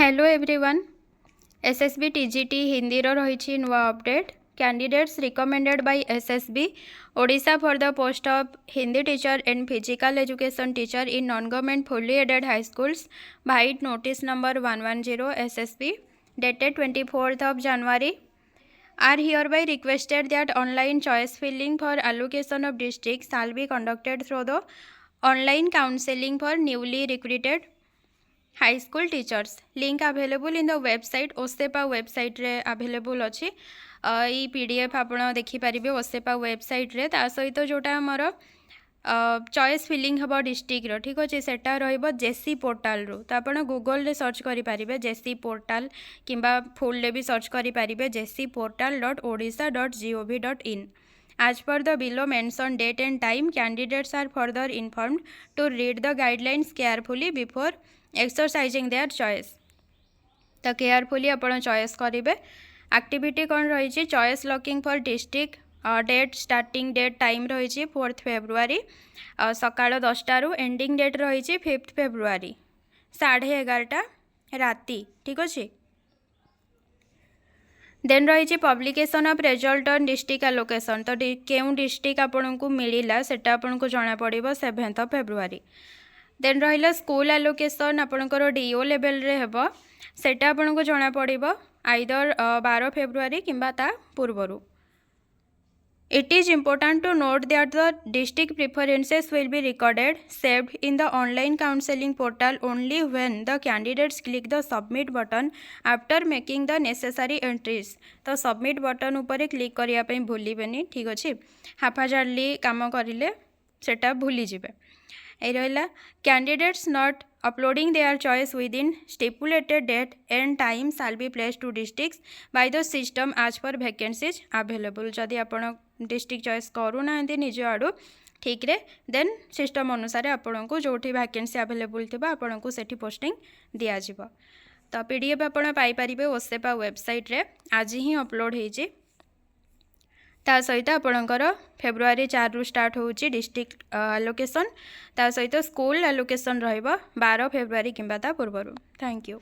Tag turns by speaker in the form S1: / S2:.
S1: Hello everyone SSB TGT Hindi रही नुआ update candidates recommended by SSB Odisha for the post of Hindi teacher and physical education teacher in non government fully aided high schools vide notice number 110 SSB dated 24th of January are hereby requested that online choice filling for allocation of districts shall be conducted through the online counseling for newly recruited high school teachers. Link available in the website OSEPA website रे available अच्छी ई PDF आपण देखिपारे OSEPA website रे ता सहित जोटा आमर choice filling हम district ठीक अच्छे सेटा रहिबो जेसी पोर्टाल रो तो आपण गूगल रे सर्च करि पारिबे जेसी पोर्टाल किंबा फुल रे भी सर्च करि पारिबे jcportal.odisha.gov.in. As per the below mentioned date and time, candidates are further informed to read the guidelines carefully before exercising their choice. तो केयरफुली आपण चॉइस करेंगे. एक्टिविटी कौन रही choice locking for district date starting date time रही 4th February सकाळ 10टा ending date रही 5th February 11:30 राति ठीक अच्छे. देन रही publication of result on district allocation तो क्यों डिस्ट्रिक्ट आपन को मिलला सेटा आपन को जना पड़िबो 7th February. देन रहिला स्कूल एलोकेशन आपनकर डीओ लेवल रे हेबो सेटा आपन को जना पड़िबो आइदर 12 February किंबा ता पूर्वरु. It is important to note that the district preferences will be recorded saved in the online counseling portal only when the candidates click the submit button after making the necessary entries. तो submit button ऊपर click करिया पई भूलिबेनी ठीक अछि. हाफाजारली काम करिले सेटा भूली जिबे. ए रहिला candidates not uploading their choice within stipulated date and time shall be placed to districts by the system as per vacancies available. जदि आपण डिस्ट्रिक्ट चॉइस करू ना निज आड़ू ठीक रे देन सिस्टम अनुसार आपण को जोठी वैकेंसी अवेलेबल थिबा आपण को सेठी पोस्टिंग दिया जिवो. तो पीडीएफ आपण पाई परिबे ओसेपा वेबसाइट रे आज ही अपलोड हेजी. ता सहित आपणकर February 4 रु स्टार्ट होची डिस्ट्रिक्ट एलोकेशन ता सहित स्कूल एलोकेशन रहिबो 12 February किंबा ता पूर्वरु. Thank you.